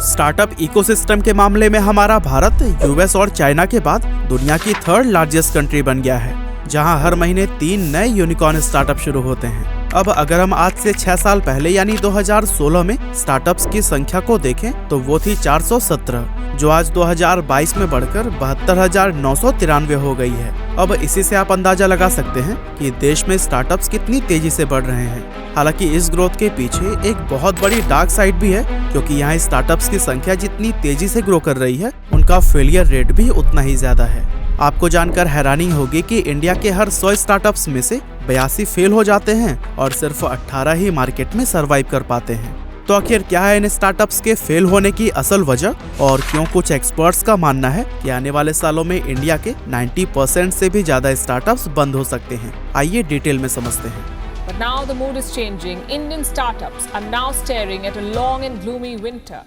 Startup ecosystem के मामले में हमारा भारत यूएस और चाइना के बाद दुनिया की थर्ड लार्जेस्ट कंट्री बन गया है, जहां हर महीने 3 नए यूनिकॉर्न स्टार्टअप शुरू होते हैं। अब अगर हम आज से 6 साल पहले यानी 2016 में स्टार्टअप्स की संख्या को देखें तो वो थी 417, जो आज 2022 में बढ़कर 72,993 हो गई है। अब इसी से आप अंदाजा लगा सकते हैं कि देश में स्टार्टअप्स कितनी तेजी से बढ़ रहे हैं। हालांकि इस ग्रोथ के पीछे एक बहुत बड़ी डार्क साइड भी है, क्योंकि यहाँ स्टार्टअप्स की संख्या जितनी तेजी से ग्रो कर रही है, उनका फेलियर रेट भी उतना ही ज्यादा है। आपको जानकर हैरानी होगी कि इंडिया के हर 100 स्टार्टअप्स में से 82 फेल हो जाते हैं और सिर्फ 18 ही मार्केट में सरवाइव कर पाते हैं। तो आखिर क्या है इन स्टार्टअप्स के फेल होने की असल वजह, और क्यों कुछ एक्सपर्ट्स का मानना है कि आने वाले सालों में इंडिया के 90% से भी ज्यादा स्टार्टअप्स बंद हो सकते हैं। आइए डिटेल में समझते हैं। But now the mood is changing. Indian startups are now staring at a long and gloomy winter.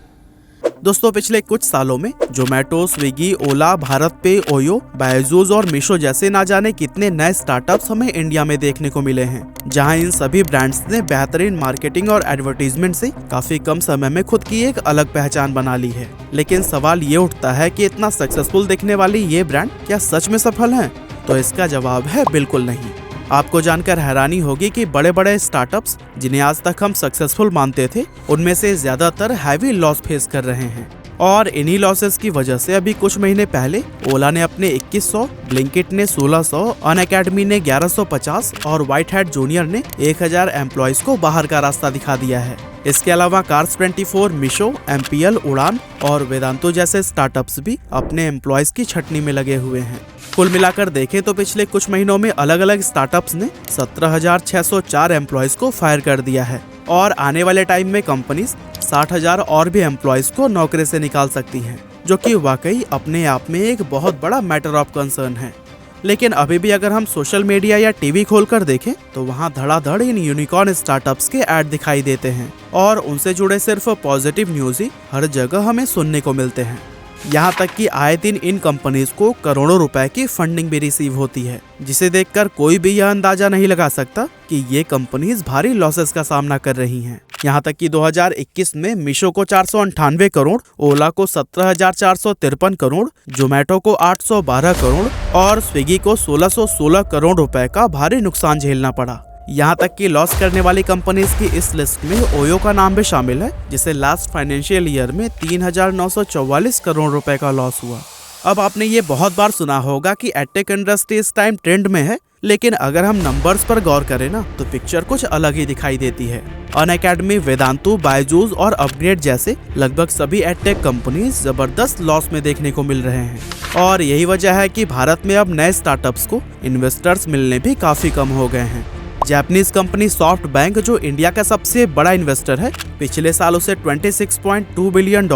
दोस्तों, पिछले कुछ सालों में जोमेटो, स्विगी, ओला, भारत पे, ओयो, बायजूस और मीशो जैसे ना जाने कितने नए स्टार्टअप्स हमें इंडिया में देखने को मिले हैं, जहां इन सभी ब्रांड्स ने बेहतरीन मार्केटिंग और एडवर्टीजमेंट से काफी कम समय में खुद की एक अलग पहचान बना ली है। लेकिन सवाल ये उठता है कि इतना सक्सेसफुल दिखने वाली ये ब्रांड क्या सच में सफल हैं? तो इसका जवाब है बिल्कुल नहीं। आपको जानकर हैरानी होगी कि बड़े बड़े स्टार्टअप्स जिन्हें आज तक हम सक्सेसफुल मानते थे, उनमें से ज्यादातर हैवी लॉस फेस कर रहे हैं। और इन्हीं लॉसेस की वजह से अभी कुछ महीने पहले ओला ने अपने 2100, ब्लिंकिट ने 1600, अनअकैडमी ने 1150 और व्हाइट हैट जूनियर ने 1000 एम्प्लॉयज को बाहर का रास्ता दिखा दिया है। इसके अलावा कार्स24, मीशो, एमपीएल, उड़ान और वेदांतो जैसे स्टार्टअप्स भी अपने एम्प्लॉयज की छटनी में लगे हुए हैं। कुल मिलाकर देखें तो पिछले कुछ महीनों में अलग अलग स्टार्टअप्स ने 17,604 एम्प्लॉयज को फायर कर दिया है, और आने वाले टाइम में कंपनीज 60,000 और भी एम्प्लॉयज को नौकरी से निकाल सकती हैं, जो कि वाकई अपने आप में एक बहुत बड़ा मैटर ऑफ कंसर्न है। लेकिन अभी भी अगर हम सोशल मीडिया या टीवी खोलकर देखें तो वहां धड़ाधड़ इन यूनिकॉर्न स्टार्टअप्स के ऐड दिखाई देते हैं, और उनसे जुड़े सिर्फ पॉजिटिव न्यूज ही हर जगह हमें सुनने को मिलते हैं। यहाँ तक कि आए दिन इन कंपनीज को करोड़ों रुपए की फंडिंग भी रिसीव होती है, जिसे देखकर कोई भी यह अंदाजा नहीं लगा सकता कि ये कंपनीज भारी लॉसेस का सामना कर रही हैं। यहाँ तक कि 2021 में मीशो को 498 करोड़, ओला को 17,453 करोड़, जोमेटो को 812 करोड़ और स्विगी को 1616 करोड़ रुपए का भारी नुकसान झेलना पड़ा। यहाँ तक कि लॉस करने वाली कंपनीज की इस लिस्ट में ओयो का नाम भी शामिल है, जिसे लास्ट फाइनेंशियल ईयर में 3,944 करोड़ रुपए का लॉस हुआ। अब आपने ये बहुत बार सुना होगा कि एडटेक इंडस्ट्री इस टाइम ट्रेंड में है, लेकिन अगर हम नंबर्स पर गौर करें ना तो पिक्चर कुछ अलग ही दिखाई देती है। अनअकैडमी, वेदांतु, बायजूस और अपग्रेड जैसे लगभग सभी एडटेक कंपनीज जबरदस्त लॉस में देखने को मिल रहे हैं, और यही वजह है कि भारत में अब नए स्टार्टअप्स को इन्वेस्टर्स मिलने भी काफी कम हो गए हैं। जापानीज कंपनी सॉफ्ट बैंक, जो इंडिया का सबसे बड़ा इन्वेस्टर है, पिछले साल उसे $26.2 बिलियन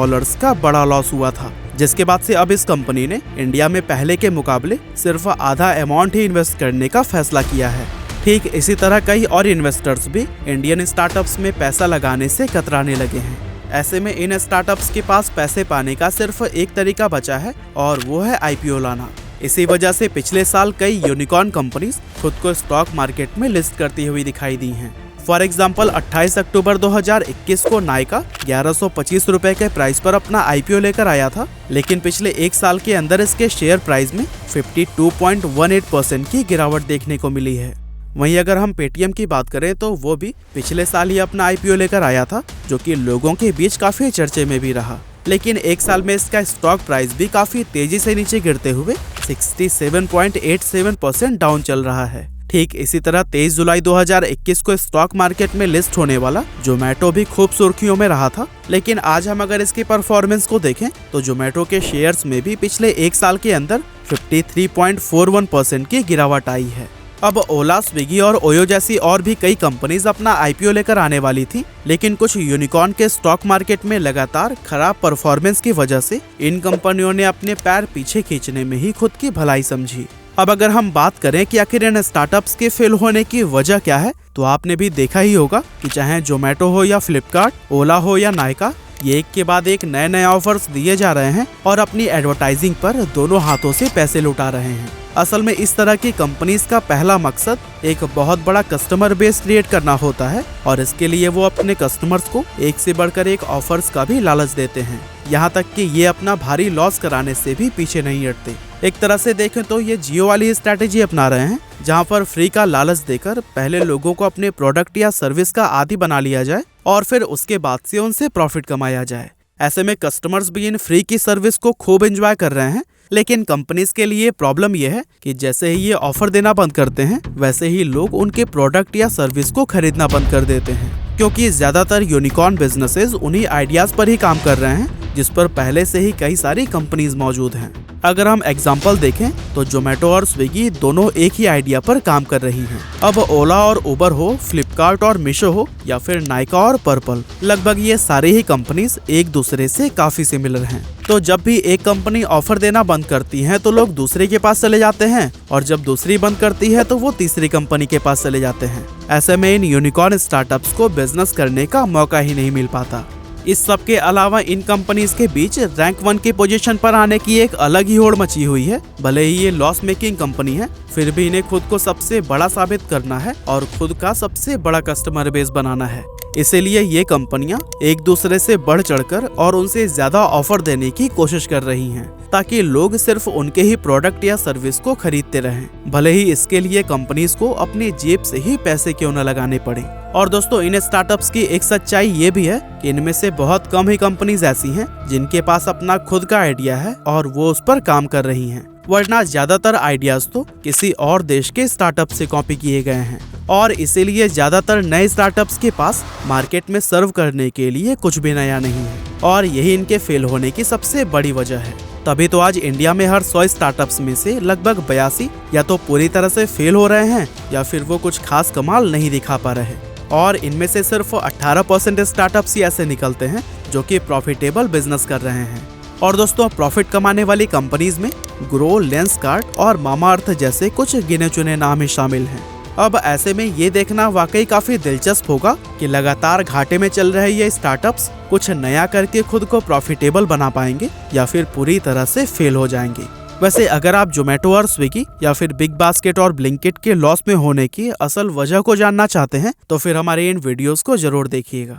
का बड़ा लॉस हुआ था, जिसके बाद से अब इस कंपनी ने इंडिया में पहले के मुकाबले सिर्फ आधा अमाउंट ही इन्वेस्ट करने का फैसला किया है। ठीक इसी तरह कई और इन्वेस्टर्स भी इंडियन स्टार्टअप्स में पैसा लगाने से कतराने लगे हैं। ऐसे में इन स्टार्टअप्स के पास पैसे पाने का सिर्फ एक तरीका बचा है, और वो है आईपीओ लाना। इसी वजह से पिछले साल कई यूनिकॉर्न कंपनीज खुद को स्टॉक मार्केट में लिस्ट करती हुई दिखाई दी हैं। फॉर एग्जाम्पल 28 अक्टूबर 2021 को नायका 1125 रुपए के प्राइस पर अपना आईपीओ लेकर आया था, लेकिन पिछले एक साल के अंदर इसके शेयर प्राइस में 52.18% की गिरावट देखने को मिली है। वहीं अगर हम पेटीएम की बात करें तो वो भी पिछले साल ही अपना आईपीओ लेकर आया था, जो कि लोगों के बीच काफी चर्चे में भी रहा, लेकिन एक साल में इसका स्टॉक प्राइस भी काफी तेजी से नीचे गिरते हुए 67.87% डाउन चल रहा है। ठीक इसी तरह 23 जुलाई 2021 को स्टॉक मार्केट में लिस्ट होने वाला जोमेटो भी खूब सुर्खियों में रहा था, लेकिन आज हम अगर इसकी परफॉर्मेंस को देखें तो जोमेटो के शेयर्स में भी पिछले एक साल के अंदर 53.41% की गिरावट आई है। अब ओला, स्विगी और ओयो जैसी और भी कई कंपनीज अपना आईपीओ लेकर आने वाली थी, लेकिन कुछ यूनिकॉर्न के स्टॉक मार्केट में लगातार खराब परफॉर्मेंस की वजह से इन कंपनियों ने अपने पैर पीछे खींचने में ही खुद की भलाई समझी। अब अगर हम बात करें कि आखिर इन स्टार्टअप्स के फेल होने की वजह क्या है, तो आपने भी देखा ही होगा कि चाहे जोमेटो हो या फ्लिपकार्ट, ओला हो या नायका, ये एक के बाद एक नए नए ऑफर्स दिए जा रहे हैं और अपनी एडवर्टाइजिंग पर दोनों हाथों से पैसे लुटा रहे हैं। असल में इस तरह की कंपनीज का पहला मकसद एक बहुत बड़ा कस्टमर बेस क्रिएट करना होता है और इसके लिए वो अपने कस्टमर्स को एक से बढ़कर एक ऑफर्स का भी लालच देते हैं, यहाँ तक कि ये अपना भारी लॉस कराने से भी पीछे नहीं हटते। एक तरह से देखें तो ये जियो वाली स्ट्रैटेजी अपना रहे हैं, जहाँ पर फ्री का लालच देकर पहले लोगों को अपने प्रोडक्ट या सर्विस का आदी बना लिया जाए और फिर उसके बाद से उनसे प्रॉफिट कमाया जाए। ऐसे में कस्टमर्स भी इन फ्री की सर्विस को खूब एंजॉय कर रहे हैं, लेकिन कंपनीज के लिए प्रॉब्लम यह है कि जैसे ही ये ऑफर देना बंद करते हैं वैसे ही लोग उनके प्रोडक्ट या सर्विस को खरीदना बंद कर देते हैं, क्योंकि ज्यादातर यूनिकॉर्न बिजनेसेस उन्हीं आइडियाज पर ही काम कर रहे हैं जिस पर पहले से ही कई सारी कंपनीज मौजूद हैं। अगर हम एग्जाम्पल देखें तो जोमेटो और स्विगी दोनों एक ही आइडिया पर काम कर रही हैं। अब ओला और उबर हो, फ्लिपकार्ट और मीशो हो या फिर नाइका और पर्पल, लगभग ये सारी ही कंपनीज एक दूसरे से काफी सिमिलर हैं। तो जब भी एक कंपनी ऑफर देना बंद करती है तो लोग दूसरे के पास चले जाते हैं और जब दूसरी बंद करती है तो वो तीसरी कंपनी के पास चले जाते हैं। ऐसे में इन यूनिकॉर्न स्टार्टअप्स को बिजनेस करने का मौका ही नहीं मिल पाता। इस सब के अलावा इन कंपनीज के बीच रैंक 1 की पोजीशन पर आने की एक अलग ही होड़ मची हुई है। भले ही ये लॉस मेकिंग कंपनी है, फिर भी इन्हें खुद को सबसे बड़ा साबित करना है और खुद का सबसे बड़ा कस्टमर बेस बनाना है। इसीलिए ये कंपनियां एक दूसरे से बढ़ चढ़कर और उनसे ज्यादा ऑफर देने की कोशिश कर रही हैं, ताकि लोग सिर्फ उनके ही प्रोडक्ट या सर्विस को खरीदते रहें, भले ही इसके लिए कंपनीज को अपनी जेब से ही पैसे क्यों न लगाने पड़े। और दोस्तों, इन स्टार्टअप्स की एक सच्चाई ये भी है कि इनमें से बहुत कम ही कंपनीज ऐसी हैं जिनके पास अपना खुद का आइडिया है और वो उस पर काम कर रही हैं, वरना ज्यादातर आइडियाज तो किसी और देश के स्टार्टअप से कॉपी किए गए हैं और इसीलिए ज्यादातर नए स्टार्टअप्स के पास मार्केट में सर्व करने के लिए कुछ भी नया नहीं है और यही इनके फेल होने की सबसे बड़ी वजह है। तभी तो आज इंडिया में हर 100 स्टार्टअप्स में से लगभग 82 या तो पूरी तरह से फेल हो रहे हैं या फिर वो कुछ खास कमाल नहीं दिखा पा रहे और इनमें से सिर्फ 18% स्टार्टअप्स ही ऐसे निकलते हैं जो कि प्रॉफिटेबल बिजनेस कर रहे हैं। और दोस्तों, प्रॉफिट कमाने वाली कंपनीज में ग्रो, लेंसकार्ट और मामाअर्थ जैसे कुछ गिने चुने नाम ही शामिल हैं। अब ऐसे में ये देखना वाकई काफी दिलचस्प होगा कि लगातार घाटे में चल रहे ये स्टार्टअप्स कुछ नया करके खुद को प्रॉफिटेबल बना पाएंगे या फिर पूरी तरह से फेल हो जाएंगे। वैसे अगर आप जोमेटो और स्विगी या फिर बिग बास्केट और ब्लिंकिट के लॉस में होने की असल वजह को जानना चाहते हैं तो फिर हमारे इन वीडियोस को जरूर देखिएगा।